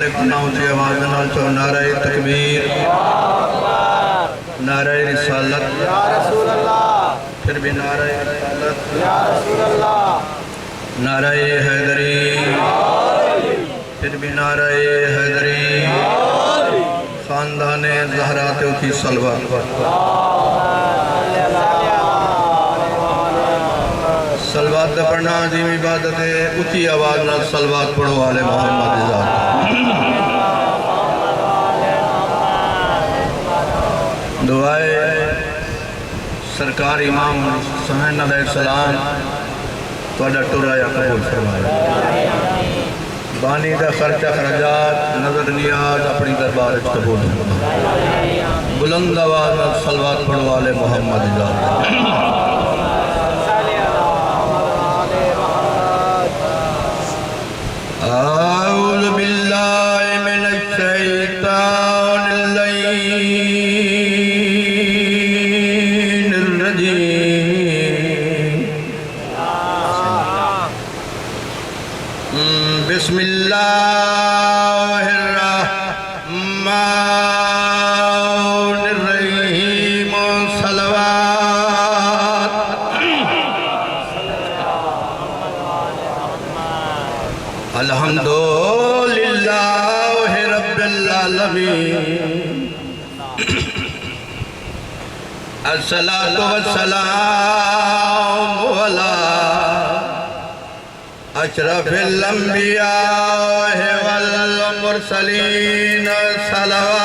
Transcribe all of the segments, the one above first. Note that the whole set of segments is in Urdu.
اونچی آواز نال چو نعرہ تکبیر، نعرہ رسالت، پھر بھی نعرہ رسالت، نعرہ حیدری، پھر بھی نعرہ حیدری، خاندان زہراتوں کی صلوات، صلوات پڑھنا عظیم عبادت ہے، اونچی آواز نال صلوات پڑھو والے محمد ذات۔ دعائے سرکار امام حسین علیہ السلام توڑا ٹرایا قبول فرمائے، بانی دا خرچہ خرجات نظر نیاز اپنی دربار قبول فرمائے، بلند آواز نال صلوات پڑھو والے محمد ذات۔ أعوذ بالله من الشيطان اللعين الرجيم، بسم الله الرحمن الرحيم، صلوات الحمدللہ رب العالمین، الصلاة والسلام علی اشرف الانبیاء والمرسلین، صلوات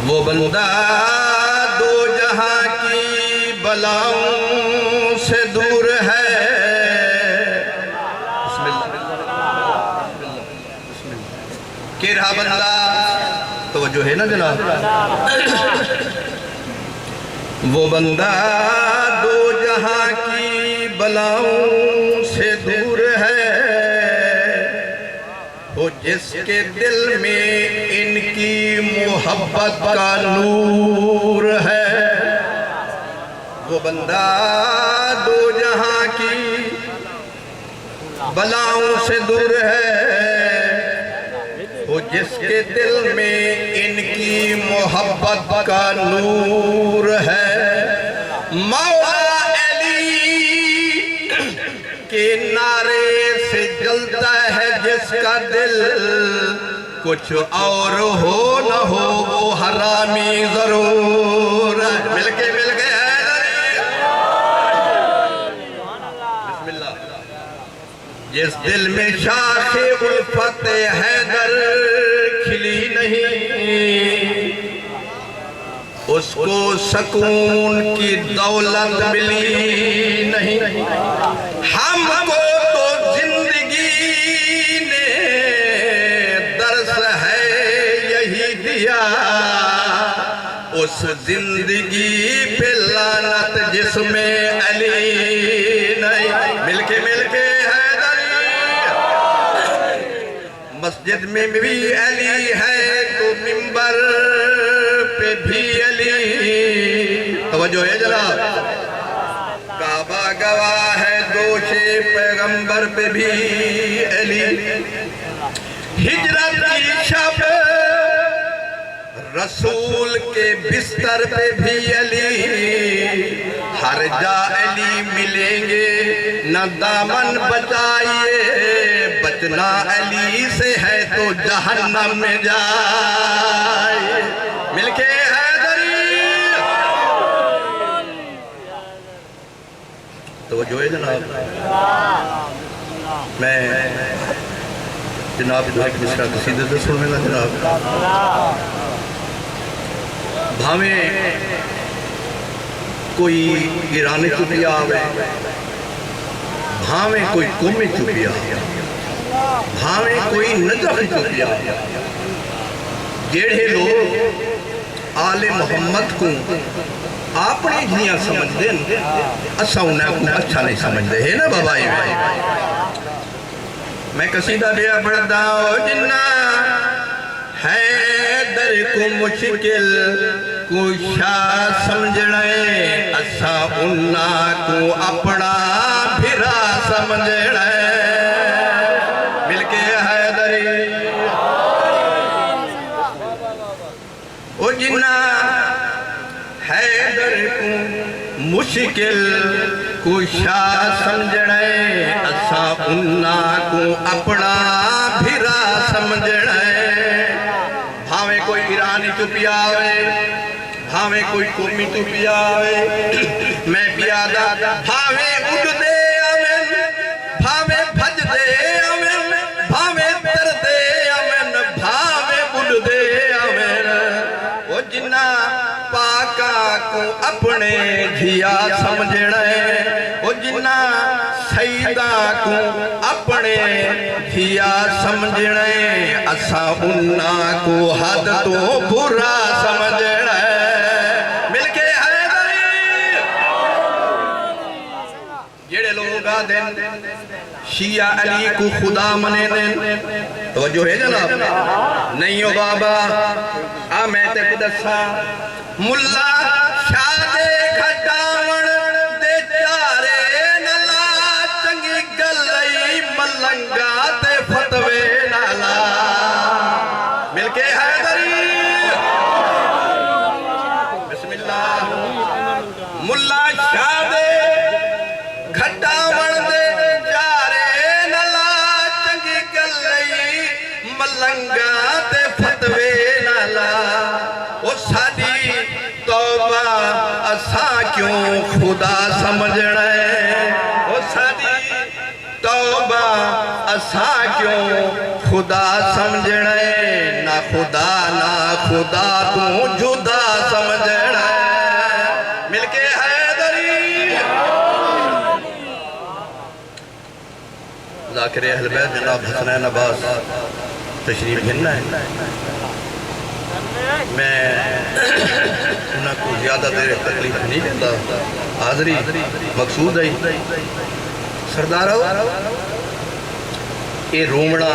وہ بندہ بلاؤں سے دور ہے، بسم اللہ کہ رہا بندہ توجہ ہے نا جناب، وہ بندہ دو جہاں کی بلاؤں سے دور ہے، وہ جس کے دل میں ان کی محبت کا نور ہے، وہ بندہ دو جہاں کی بلاؤں سے دور ہے، وہ جس کے دل میں ان کی محبت کا نور ہے، مولا علی کے نعرے سے جلتا ہے جس کا دل، کچھ اور ہو نہ ہو وہ حرامی ضرور ہے، مل گئے جس دل میں شاخ الفت حیدر کھلی نہیں، اس کو سکون کی دولت ملی نہیں، ہم کو تو زندگی نے درس ہے یہی دیا، اس زندگی پہ لعنت جس میں علی نہیں، مل کے مسجد میں بھی علی ہے تو منبر پہ بھی علی، توجہ ہے جناب، کعبہ گواہ ہے دوش پیغمبر پہ بھی علی، ہجرت کی شب رسول کے بستر پہ بھی علی، ہر جا علی ملیں گے نہ دامن بچائیے، بچنا علی سے ہے تو جہنم میں جائے، مل کے حیدری تو جو ہے جناب، میں جناب ایک مصرع قصیدے سے سنوں گا جناب، بھاویں کوئی ایرانی چپی آوے، بھاویں کوئی قومی چپی آوے، بھاویں کوئی نجف چپی آوے، جیڑے لوگ آل محمد کو اپنی جنیاں سمجھ دیں، اسا انہیں کو اچھا نہیں سمجھ دے ہے نا بابائی بھائی، میں قصیدہ بیا پڑھتا ہوں، جنہ حیدر کو مشکل کوشا سمجھنا ہے اسا انہا کو اپنا بھرا سمجھنا ہے مل کے حیدری او جنہ حیدر کو مشکل کوشا سمجھنا ہے اسا انہا کو اپنا بھرا سمجھنا ہے بھاویں کوئی ایرانی تو پیا ہوئے بھاویں کوئی قومی تو پیا ہوئے میں پیادہ بھاویں اڑ دے امن بھاویں بھج دے امن بھاویں تر دے امن بھاویں اڑ دے امن وہ جنہ پاکا کو اپنے دھیا سمجھنا ہے وہ جنہ سیدہ کو اپنے دھیا سمجھنا ہے اسا انہا کو حد تو برا سمجھنا ہے مل کے حیدری جڑے لوگ آدھیں شیعہ علی کو خدا منے دیں توجہ ہے جناب نہیں ہو بابا میں تے قدسا ملا شاہ کھٹاون دے چارے نلا چنگی گلئی ملنگا تے فتوے نالا مل کے حیدری بسم اللہ ملا شاہ کھٹاون دے چارے نلا چنگی گلئی ملنگا تے فتوے نالا وہ ساری توبہ اساں کیوں خدا سمجھنا ہے وہ ساری توبہ اساں کیوں خدا سمجھنا ہے نہ خدا تو جدا سمجھنا ہے مل کے حیدری ذاکر اہل بیت جناب حسنین عباس تشریف گھننا ہے میں انہاں کو زیادہ دیر تکلیف نہیں دیتا حاضری مقصود ہے سردارو اے رومڑا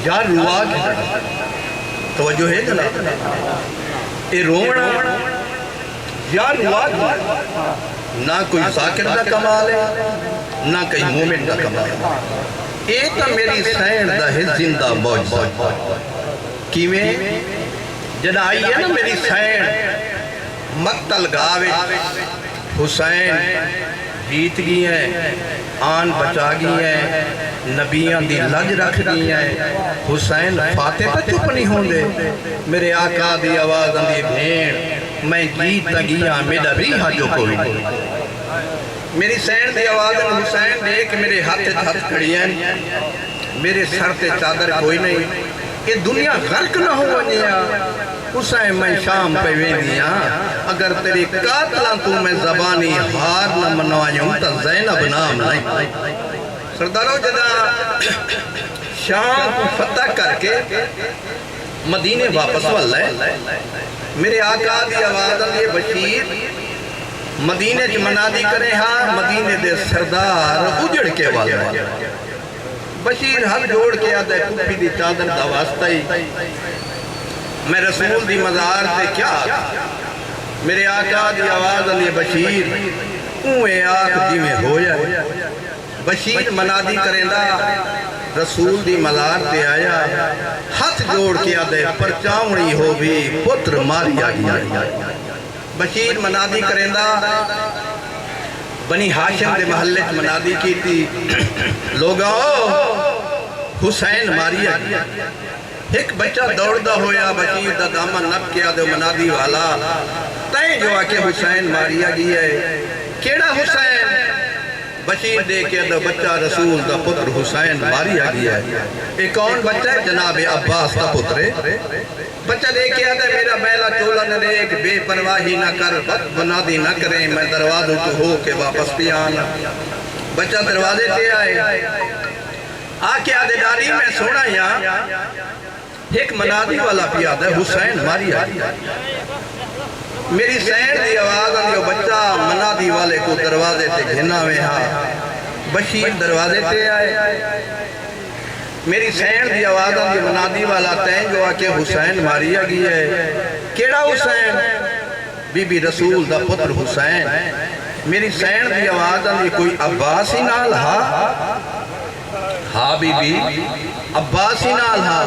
یا روا کی توجہ ہے جناب اے رومڑا یا روا کی نہ کوئی ذاکر دا کمال ہے نہ کوئی مومن دا کمال ہے اے تا میری سین دا ہے زندہ موجزہ کیویں جنہ آئی ہے نا میری سین مقتل گاوے حسین جیت گئی ہیں آن بچا گئی ہیں نبیان دی لج رکھ گئی ہیں حسین فاتح تا چپ نہیں ہوں دے میرے آقا دی آواز اندی بھین میں جیت گیا میرا ریحہ جو کوئی میری سین دی آواز اندی حسین دے کہ میرے ہاتھ کھڑی ہیں میرے سر تے چادر کوئی نہیں کہ دنیا غرق نہ ہو ونیا حسین میں شام پہ ویندیاں اگر تیری قاتلہ تو میں زبانی ہار نہ منوائیوں تا زینب نام نہیں سرداروں جدا شام کو فتح کر کے مدینے واپس واللہ میرے آقا دی آواز علی بشیر مدینے جو منادی کرے ہاں مدینے دے سردار اجڑ کے واللہ بشیر ہر جوڑ کے آدھے کپی دی چادر دا واسطہ ہی میں رسول دی مزار سے کیا میرے آقا دی آواز علی بشیر اوے آنکھ دی میں ہویا بشیر منادی کریں دا رسول دی مزار سے آیا ہاتھ جوڑ کے آدھے پرچاونی ہو بھی پتر ماریا گیا بشیر منادی کریں دا بنی ہاشم دے محلے منادی کی تھی لوگاؤ حسین ماریا گیا ایک بچہ دوڑدا ہویا بشیر دا دامن نب کیا دے منادی والا تائیں جو آکے حسین ماریا گیا ہے کیڑا حسین بشیر دے کے دا بچہ رسول دا پتر حسین ماریا گیا ہے ایک کون بچہ ہے جناب عباس دا پترے بچہ دے کے آدھے میرا بیلا چولا نہ لے ایک بے پرواہی نہ کر بنادی نہ کریں میں دروازوں تو ہو کے واپس پہ آنا بچہ دروازے تے آئے آکے آدھے ڈاری میں سونا یہاں ایک منادی والا پہ آدھے حسین ماریا گیا میری سین دی آواز آدھے بچہ منادی والے کو دروازے تے گھنا میں ہاں بشیر دروازے تے آئے میری سین دی آواز دی منادی والا تین جو آکے حسین ماریا گئی ہے کیڑا حسین بی بی رسول دا پتر حسین میری سین دی آواز دی کوئی عباس ہی نال ہاں بی بی عباس ہی نال ہاں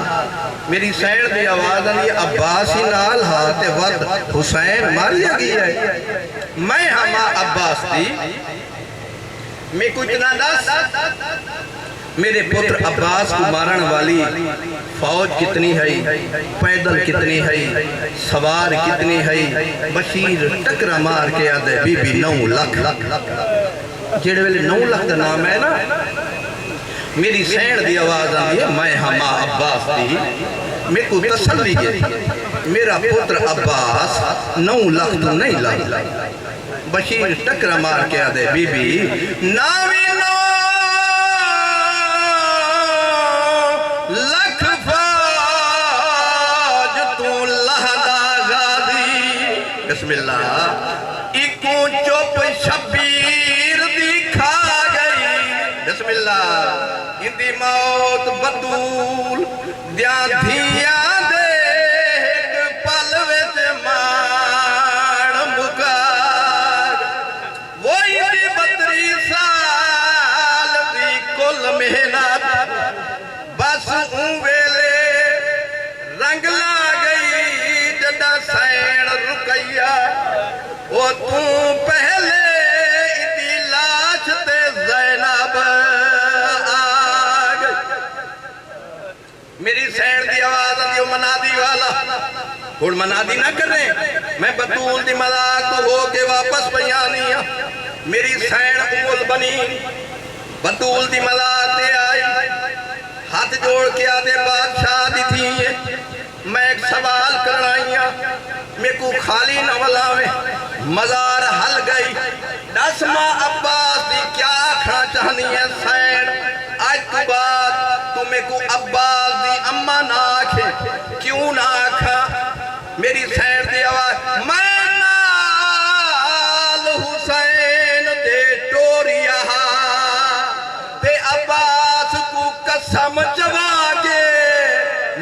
میری سین دی آواز دی عباس ہی نال ہاں تے ود حسین ماریا گئی ہے میں ہما عباس دی میں کچھ نہ دس میرے پتر عباس کو مارن والی فوج کتنی ہے پیدل کتنی ہے سوار کتنی ہے بشیر ٹکرا مار کے آدھے بی بی 9 لاکھ جیڑے ویلے 9 لاکھ دا نام ہے نا میری سین دی آواز آئی ہے میں ہما عباس دی میں کو تسلی گئی میرا پتر عباس 9 لاکھ تو نہیں لائی بشیر ٹکرا مار کے آدھے بی بی ناوی نو لکھ فاج تو لہدا غازی بسم اللہ ایکو چوپ شبیر دکھا گئی بسم اللہ اندی موت بطول دیاں دھیاں دے ایک پل وچ مار مکار وہ اندی 32 سال دی کل محنت بس اون ویلے رنگ لا گئی جدا سین رکیا وہ توں پہلے اندی لاش تے زینب آگ میری سین دی آواز آدھی منادی والا اور منادی نہ کر رہے میں بطول دی مذاق تو ہو کے واپس بیانی میری سین امول بنی بطول دی مذاق تے آئی ہاتھ جوڑ کے آدھے بادشاہ دی تھی میں ایک سوال کرنائیاں میں کو خالی نہ ولاوے مزار حل گئی 10 ماہ عباس دی کیا کھڑا چاہنی ہے سین آج تو بعد تو میں کو عباس دی اممہ نہ آکھے کیوں نہ آکھا میری سین دی آواز میں نال حسین دے ٹوریا تے عباس کو قسم چوا کے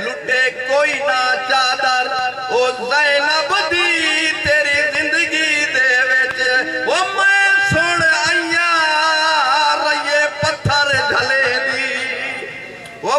لٹے کوئی نہ چادر او زینب دی تیری زندگی دے وچ او میں سن آئیاں رہے پتھر جھلے دی او